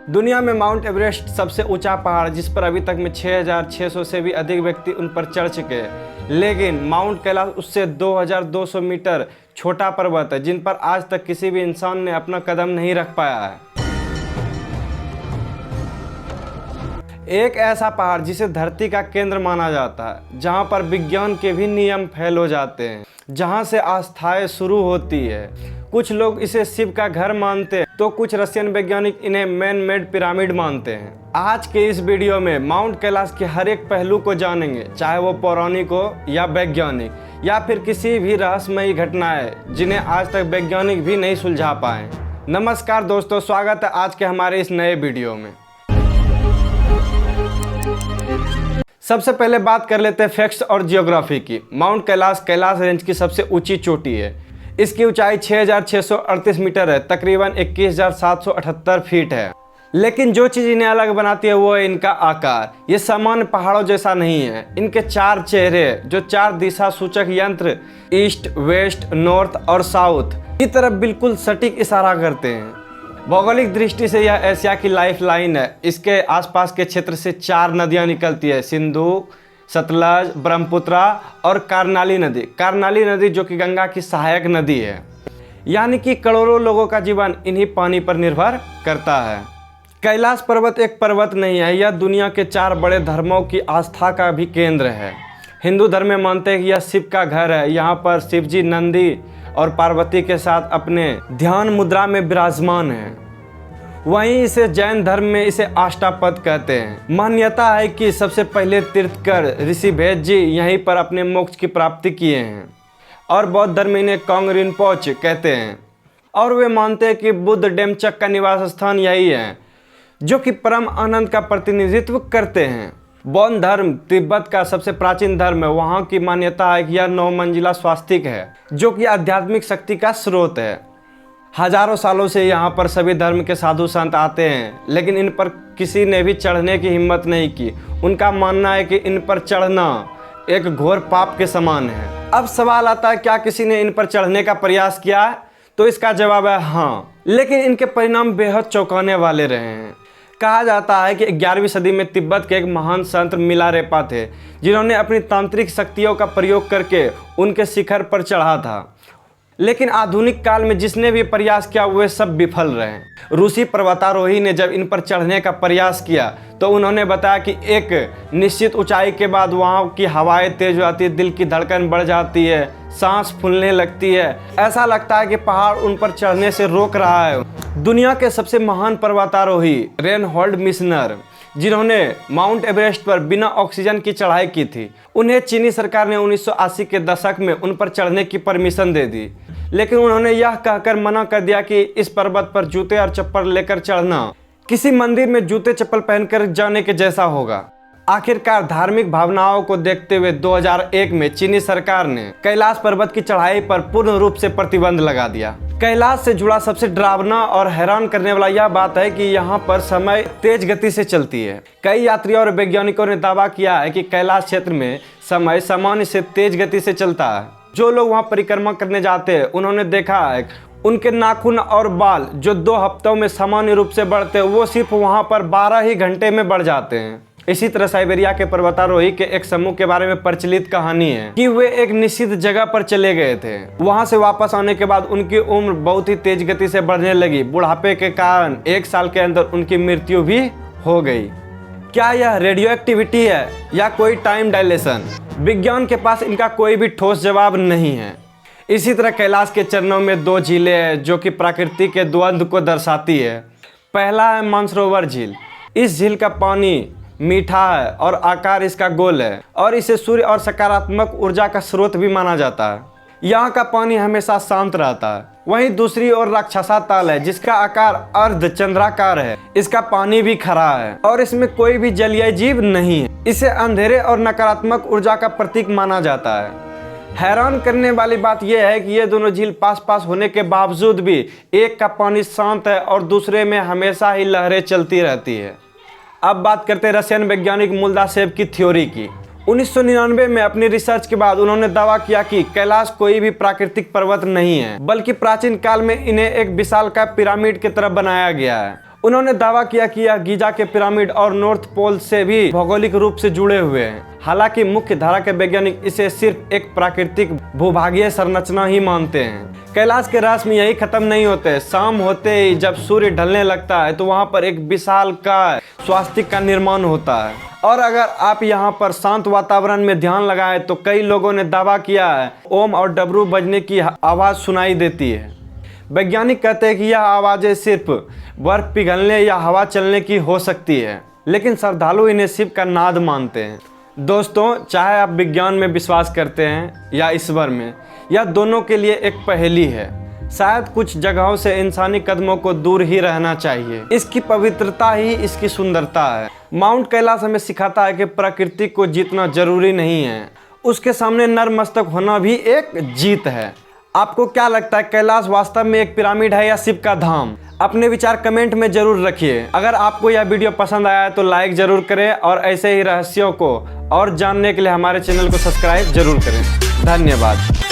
दुनिया में mount Everest सबसे ऊंचा पहाड़, जिस पर अभी तक में 6,600 से भी अधिक व्यक्ति उन पर चढ़ चुके हैं। लेकिन माउंट कैलाश उससे 2,200 मीटर छोटा पर्वत है, जिन पर आज तक किसी भी इंसान ने अपना कदम नहीं रख पाया है। एक ऐसा पहाड़ जिसे धरती का केंद्र माना जाता है, जहां पर विज्ञान के भी नियम फेल हो जाते हैं, जहां से आस्थाएं शुरू होती है। कुछ लोग इसे शिव का घर मानते हैं, तो कुछ रशियन वैज्ञानिक इन्हें मैन मेड पिरामिड मानते हैं। आज के इस वीडियो में माउंट कैलाश के हर एक पहलू को जानेंगे, चाहे वो पौराणिक हो या वैज्ञानिक या फिर किसी भी रहस्यमयी घटनाएं जिन्हें आज तक वैज्ञानिक भी नहीं सुलझा पाए। नमस्कार दोस्तों, स्वागत है आज के हमारे इस नए वीडियो में। सबसे पहले बात कर लेते हैं फैक्ट्स और जियोग्राफी की। माउंट कैलाश कैलाश रेंज की सबसे ऊंची चोटी है। इसकी ऊंचाई 6,638 मीटर है, तकरीबन 21,778 फीट है। लेकिन जो चीज़ इन्हें अलग बनाती है वो है इनका आकार। ये सामान्य पहाड़ों जैसा नहीं है। इनके 4 चेहरे, जो 4 दिशा सूचक यंत्र ईस्ट, वेस्ट, नॉर्थ और साउथ की तरफ बिल्कुल सटीक इशारा करते हैं। भौगोलिक दृष्टि से यह एशिया की लाइफ लाइन है। इसके आसपास के क्षेत्र से 4 नदियां निकलती है, सिंधु, सतलज, ब्रह्मपुत्र और कर्नाली नदी। कर्नाली नदी जो कि गंगा की सहायक नदी है। यानी कि करोड़ों लोगों का जीवन इन्हीं पानी पर निर्भर करता है। कैलाश पर्वत एक पर्वत नहीं है, यह दुनिया के 4 बड़े धर्मों की आस्था का भी केंद्र है। हिंदू धर्म में मानते हैं कि यह शिव का घर है। यहाँ पर शिव जी नंदी और पार्वती के साथ अपने ध्यान मुद्रा में विराजमान है। वहीं इसे जैन धर्म में इसे अष्टापद कहते हैं। मान्यता है कि सबसे पहले तीर्थकर ऋषि भेद जी यहीं पर अपने मोक्ष की प्राप्ति किए हैं और बौद्ध धर्म इन्हें कांग रिनपोच कहते हैं। और वे मानते हैं कि बुद्ध डेमचक का निवास स्थान यही है, जो कि परम आनंद का प्रतिनिधित्व करते हैं। बौद्ध धर्म तिब्बत का सबसे प्राचीन धर्म है। वहाँ की मान्यता है कि यह 9 मंजिला स्वास्तिक है, जो कि आध्यात्मिक शक्ति का स्रोत है। हजारों सालों से यहाँ पर सभी धर्म के साधु संत आते हैं, लेकिन इन पर किसी ने भी चढ़ने की हिम्मत नहीं की। उनका मानना है कि इन पर चढ़ना एक घोर पाप के समान है। अब सवाल आता है, क्या किसी ने इन पर चढ़ने का प्रयास किया है? तो इसका जवाब है हाँ, लेकिन इनके परिणाम बेहद चौंकाने वाले रहे हैं। कहा जाता है कि 11वीं सदी में तिब्बत के एक महान संत मिलारेपा थे, जिन्होंने अपनी तांत्रिक शक्तियों का प्रयोग करके उनके शिखर पर चढ़ा था। लेकिन आधुनिक काल में जिसने भी प्रयास किया वे सब विफल रहे। रूसी पर्वतारोही ने जब इन पर चढ़ने का प्रयास किया तो उन्होंने बताया कि एक निश्चित ऊंचाई के बाद वहाँ की हवाएं तेज हो जाती है, दिल की धड़कन बढ़ जाती है, सांस फूलने लगती है। ऐसा लगता है कि पहाड़ उन पर चढ़ने से रोक रहा है। दुनिया के सबसे महान पर्वतारोही रेनहोल्ड मिशनर, जिन्होंने माउंट एवरेस्ट पर बिना ऑक्सीजन की चढ़ाई की थी, उन्हें चीनी सरकार ने 1980 के दशक में उन पर चढ़ने की परमिशन दे दी। लेकिन उन्होंने यह कहकर मना कर दिया कि इस पर्वत पर जूते और चप्पल लेकर चढ़ना किसी मंदिर में जूते चप्पल पहनकर जाने के जैसा होगा। आखिरकार धार्मिक भावनाओं को देखते हुए 2001 में चीनी सरकार ने कैलाश पर्वत की चढ़ाई पर पूर्ण रूप से प्रतिबंध लगा दिया। कैलाश से जुड़ा सबसे डरावना और हैरान करने वाला यह बात है कि यहाँ पर समय तेज गति से चलती है। कई यात्रियों और वैज्ञानिकों ने दावा किया है कि कैलाश क्षेत्र में समय सामान्य से तेज गति से चलता है। जो लोग वहाँ परिक्रमा करने जाते हैं उन्होंने देखा है उनके नाखून और बाल जो 2 हफ्तों में सामान्य रूप से बढ़ते हैं, वो सिर्फ वहाँ पर 12 ही घंटे में बढ़ जाते हैं। इसी तरह साइबेरिया के पर्वतारोही के एक समूह के बारे में प्रचलित कहानी है कि वे एक निश्चित जगह पर चले गए थे। वहां से वापस आने के बाद उनकी उम्र बहुत ही तेज गति से बढ़ने लगी। बुढ़ापे के कारण 1 साल के अंदर उनकी मृत्यु भी हो गई। क्या यह रेडियो एक्टिविटी है या कोई टाइम डायलेशन? विज्ञान के पास इनका कोई भी ठोस जवाब नहीं है। इसी तरह कैलाश के चरणों में 2 झीलें हैं, जो कि प्रकृति के द्वंद्व को दर्शाती है। पहला है मानसरोवर झील। इस झील का पानी मीठा है और आकार इसका गोल है और इसे सूर्य और सकारात्मक ऊर्जा का स्रोत भी माना जाता है। यहाँ का पानी हमेशा शांत रहता है। वहीं दूसरी ओर राक्षसा ताल है, जिसका आकार अर्ध चंद्राकार है। इसका पानी भी खरा है और इसमें कोई भी जलीय जीव नहीं है। इसे अंधेरे और नकारात्मक ऊर्जा का प्रतीक माना जाता है। हैरान करने वाली बात यह है कि ये दोनों झील पास पास होने के बावजूद भी एक का पानी शांत है और दूसरे में हमेशा ही लहरें चलती रहती है। अब बात करते हैं रशियन वैज्ञानिक मुल्दासेव की थ्योरी की। 1999 में अपनी रिसर्च के बाद उन्होंने दावा किया कि कैलाश कोई भी प्राकृतिक पर्वत नहीं है, बल्कि प्राचीन काल में इन्हें एक विशालकाय पिरामिड की तरह बनाया गया है। उन्होंने दावा किया कि यह गीजा के पिरामिड और नॉर्थ पोल से भी भौगोलिक रूप से जुड़े हुए हैं। हालांकि मुख्य धारा के वैज्ञानिक इसे सिर्फ एक प्राकृतिक भूभागीय संरचना ही मानते हैं। कैलाश के रहस्य में यही खत्म नहीं होते। शाम होते ही जब सूर्य ढलने लगता है तो वहां पर एक विशालकाय स्वास्तिक का निर्माण होता है, और अगर आप यहां पर शांत वातावरण में ध्यान लगाएं तो कई लोगों ने दावा किया है ओम और डमरू बजने की आवाज सुनाई देती है। वैज्ञानिक कहते हैं कि यह आवाजें सिर्फ बर्फ पिघलने या हवा चलने की हो सकती है, लेकिन श्रद्धालु इन्हें शिव का नाद मानते हैं। दोस्तों, चाहे आप विज्ञान में विश्वास करते हैं या ईश्वर में, यह दोनों के लिए एक पहेली है। शायद कुछ जगहों से इंसानी कदमों को दूर ही रहना चाहिए। इसकी पवित्रता ही इसकी सुंदरता है। माउंट कैलाश हमें सिखाता है कि प्रकृति को जीतना जरूरी नहीं है, उसके सामने नतमस्तक होना भी एक जीत है। आपको क्या लगता है, कैलाश वास्तव में एक पिरामिड है या शिव का धाम? अपने विचार कमेंट में जरूर रखिए। अगर आपको यह वीडियो पसंद आया है तो लाइक जरूर करें, और ऐसे ही रहस्यों को और जानने के लिए हमारे चैनल को सब्सक्राइब जरूर करें। धन्यवाद।